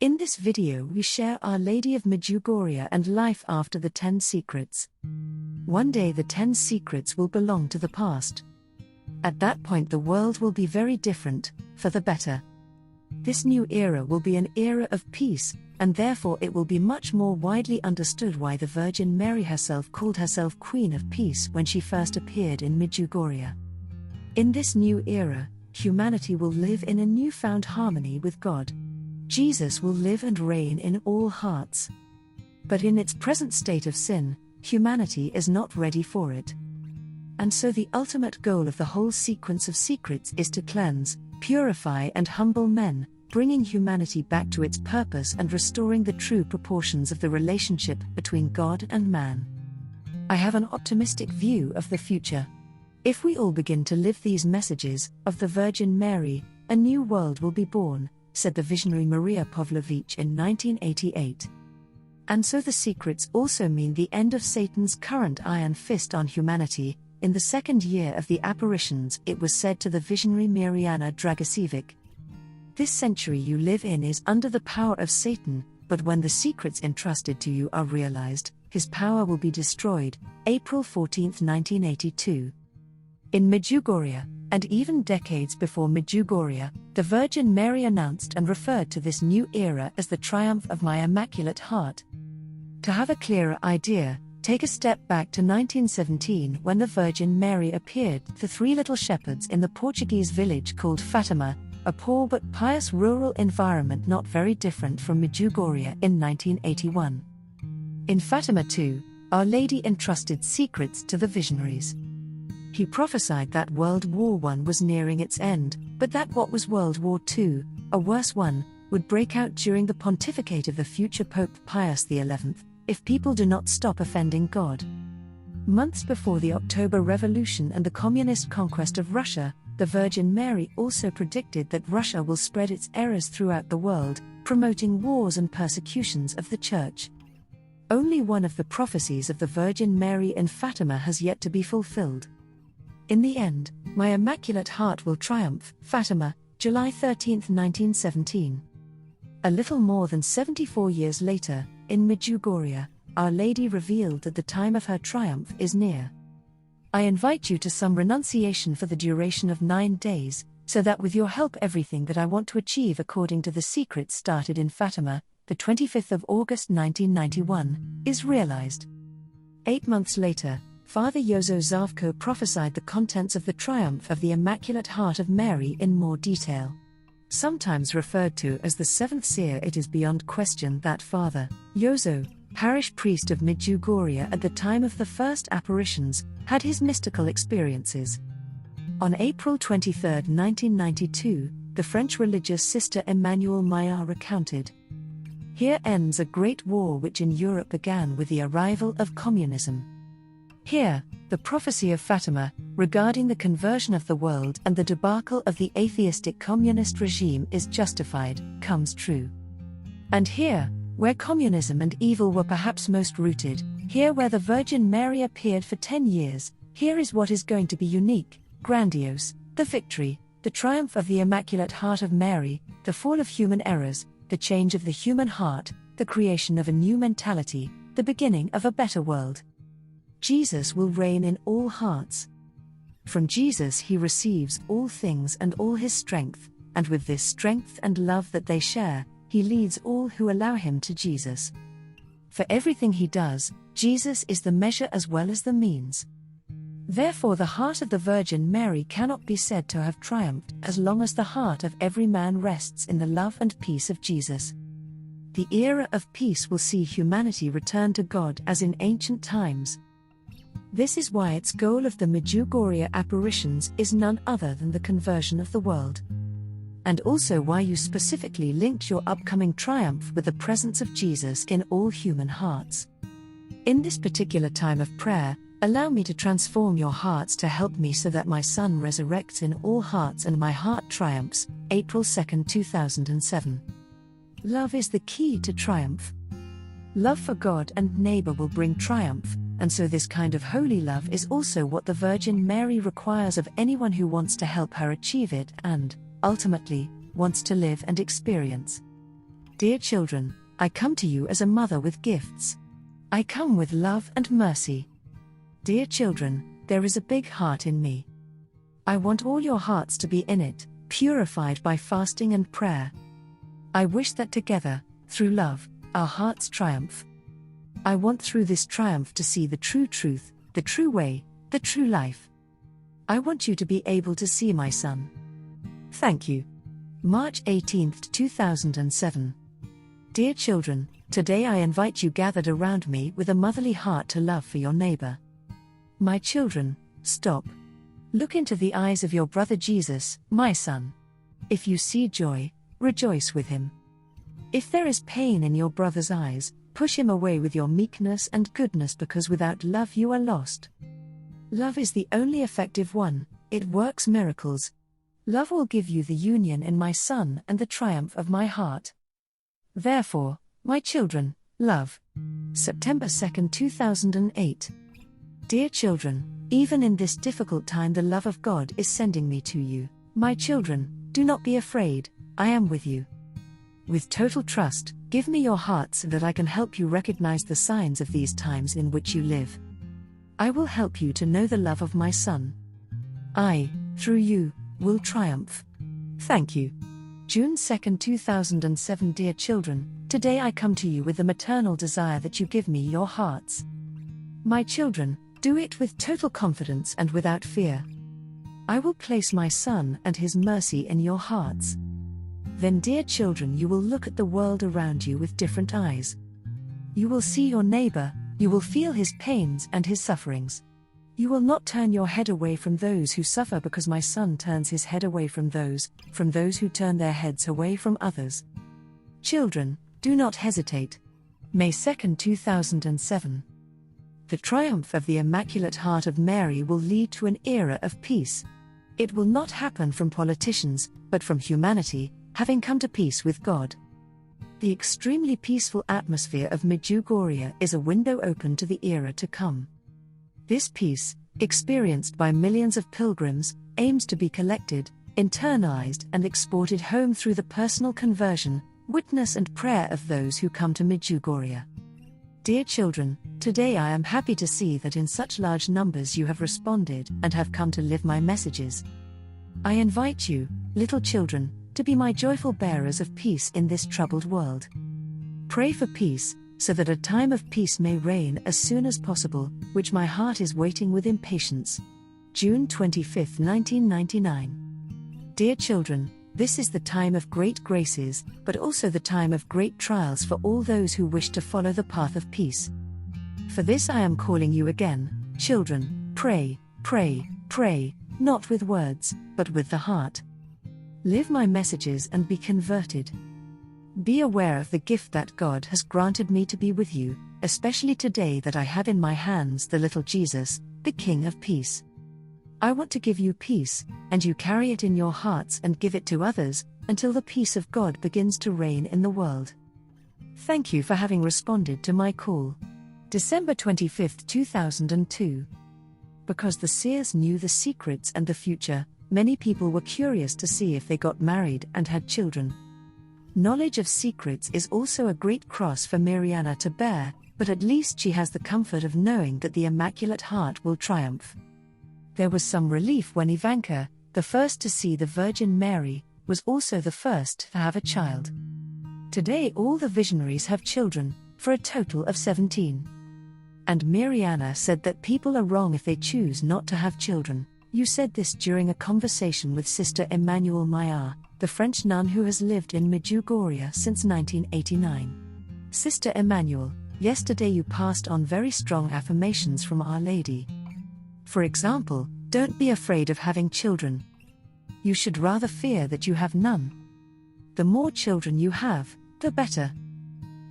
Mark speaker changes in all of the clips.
Speaker 1: In this video we share Our Lady of Medjugorje and life after the 10 secrets. One day the 10 secrets will belong to the past. At that point the world will be very different, for the better. This new era will be an era of peace, and therefore it will be much more widely understood why the Virgin Mary herself called herself Queen of Peace when she first appeared in Medjugorje. In this new era, humanity will live in a newfound harmony with God. Jesus will live and reign in all hearts. But in its present state of sin, humanity is not ready for it. And so the ultimate goal of the whole sequence of secrets is to cleanse, purify and humble men, bringing humanity back to its purpose and restoring the true proportions of the relationship between God and man. I have an optimistic view of the future. If we all begin to live these messages of the Virgin Mary, a new world will be born, said the visionary Maria Pavlovich in 1988. And so the secrets also mean the end of Satan's current iron fist on humanity. In the second year of the apparitions, it was said to the visionary Mirjana Dragicevic, "This century you live in is under the power of Satan, but when the secrets entrusted to you are realized, his power will be destroyed." April 14, 1982. In Medjugorje, and even decades before Medjugorje, the Virgin Mary announced and referred to this new era as the triumph of my Immaculate Heart. To have a clearer idea, take a step back to 1917 when the Virgin Mary appeared to 3 little shepherds in the Portuguese village called Fatima, a poor but pious rural environment not very different from Medjugorje in 1981. In Fatima too, Our Lady entrusted secrets to the visionaries. He prophesied that World War I was nearing its end, but that what was World War II, a worse one, would break out during the pontificate of the future Pope Pius XI, if people do not stop offending God. Months before the October Revolution and the communist conquest of Russia, the Virgin Mary also predicted that Russia will spread its errors throughout the world, promoting wars and persecutions of the Church. Only one of the prophecies of the Virgin Mary in Fatima has yet to be fulfilled. In the end, my Immaculate Heart will triumph. Fatima, July 13, 1917. A little more than 74 years later, in Medjugorje, Our Lady revealed that the time of her triumph is near. I invite you to some renunciation for the duration of 9 days, so that with your help everything that I want to achieve according to the secrets started in Fatima, the 25th of August 1991, is realized. 8 months later, Father Jozo Zavko prophesied the contents of the triumph of the Immaculate Heart of Mary in more detail. Sometimes referred to as the seventh seer, it is beyond question that Father Jozo, parish priest of Medjugorje at the time of the first apparitions, had his mystical experiences. On April 23, 1992, the French religious sister Emmanuelle Maillard recounted, "Here ends a great war which in Europe began with the arrival of communism. Here, the prophecy of Fatima, regarding the conversion of the world and the debacle of the atheistic communist regime is justified, comes true. And here, where communism and evil were perhaps most rooted, here where the Virgin Mary appeared for 10 years, here is what is going to be unique, grandiose, the victory, the triumph of the Immaculate Heart of Mary, the fall of human errors, the change of the human heart, the creation of a new mentality, the beginning of a better world. Jesus will reign in all hearts. From Jesus he receives all things and all his strength, and with this strength and love that they share, he leads all who allow him to Jesus. For everything he does, Jesus is the measure as well as the means. Therefore the heart of the Virgin Mary cannot be said to have triumphed as long as the heart of every man rests in the love and peace of Jesus. The era of peace will see humanity return to God as in ancient times. This is why its goal of the Medjugorje apparitions is none other than the conversion of the world. And also why you specifically linked your upcoming triumph with the presence of Jesus in all human hearts. In this particular time of prayer, allow me to transform your hearts to help me so that my Son resurrects in all hearts and my heart triumphs. April 2, 2007. Love is the key to triumph. Love for God and neighbor will bring triumph. And so this kind of holy love is also what the Virgin Mary requires of anyone who wants to help her achieve it and, ultimately, wants to live and experience. Dear children, I come to you as a mother with gifts. I come with love and mercy. Dear children, there is a big heart in me. I want all your hearts to be in it, purified by fasting and prayer. I wish that together, through love, our hearts triumph. I want through this triumph to see the true truth, the true way, the true life. I want you to be able to see my son. Thank you. March 18, 2007. Dear children, today I invite you gathered around me with a motherly heart to love for your neighbor. My children, stop. Look into the eyes of your brother Jesus, my son. If you see joy, rejoice with him. If there is pain in your brother's eyes, push him away with your meekness and goodness, because without love you are lost. Love is the only effective one, it works miracles. Love will give you the union in my Son and the triumph of my heart. Therefore, my children, love. September 2, 2008. Dear children, even in this difficult time the love of God is sending me to you. My children, do not be afraid, I am with you. With total trust, give me your hearts so that I can help you recognize the signs of these times in which you live. I will help you to know the love of my Son. I, through you, will triumph. Thank you. June 2, 2007. Dear children, today I come to you with the maternal desire that you give me your hearts. My children, do it with total confidence and without fear. I will place my Son and his mercy in your hearts. Then, dear children, you will look at the world around you with different eyes. You will see your neighbor, you will feel his pains and his sufferings. You will not turn your head away from those who suffer, because my Son turns his head away from those who turn their heads away from others. Children, do not hesitate. May 2, 2007. The triumph of the Immaculate Heart of Mary will lead to an era of peace. It will not happen from politicians, but from humanity, having come to peace with God. The extremely peaceful atmosphere of Medjugorje is a window open to the era to come. This peace, experienced by millions of pilgrims, aims to be collected, internalized and exported home through the personal conversion, witness and prayer of those who come to Medjugorje. Dear children, today I am happy to see that in such large numbers you have responded and have come to live my messages. I invite you, little children, to be my joyful bearers of peace in this troubled world. Pray for peace, so that a time of peace may reign as soon as possible, which my heart is waiting with impatience. June 25, 1999. Dear children, this is the time of great graces, but also the time of great trials for all those who wish to follow the path of peace. For this I am calling you again, children, pray, pray, pray, not with words, but with the heart. Live my messages and be converted. Be aware of the gift that God has granted me to be with you, especially today that I have in my hands the little Jesus, the King of Peace. I want to give you peace, and you carry it in your hearts and give it to others, until the peace of God begins to reign in the world. Thank you for having responded to my call. December 25, 2002. Because the seers knew the secrets and the future, many people were curious to see if they got married and had children. Knowledge of secrets is also a great cross for Mariana to bear, but at least she has the comfort of knowing that the Immaculate Heart will triumph. There was some relief when Ivanka, the first to see the Virgin Mary, was also the first to have a child. Today all the visionaries have children, for a total of 17. And Mariana said that people are wrong if they choose not to have children. You said this during a conversation with Sister Emmanuelle Maillard, the French nun who has lived in Medjugorje since 1989. Sister Emmanuelle, yesterday you passed on very strong affirmations from Our Lady. For example, don't be afraid of having children. You should rather fear that you have none. The more children you have, the better.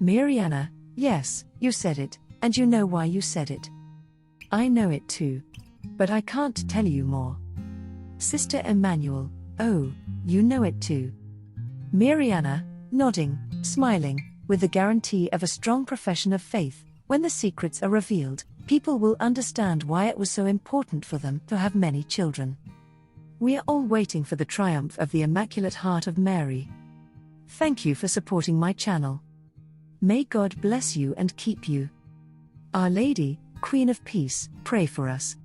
Speaker 1: Mariana, yes, you said it, and you know why you said it. I know it too. But I can't tell you more. Sister Emmanuelle, oh, you know it too. Mariana, nodding, smiling, with the guarantee of a strong profession of faith. When the secrets are revealed, people will understand why it was so important for them to have many children. We are all waiting for the triumph of the Immaculate Heart of Mary. Thank you for supporting my channel. May God bless you and keep you. Our Lady, Queen of Peace, pray for us.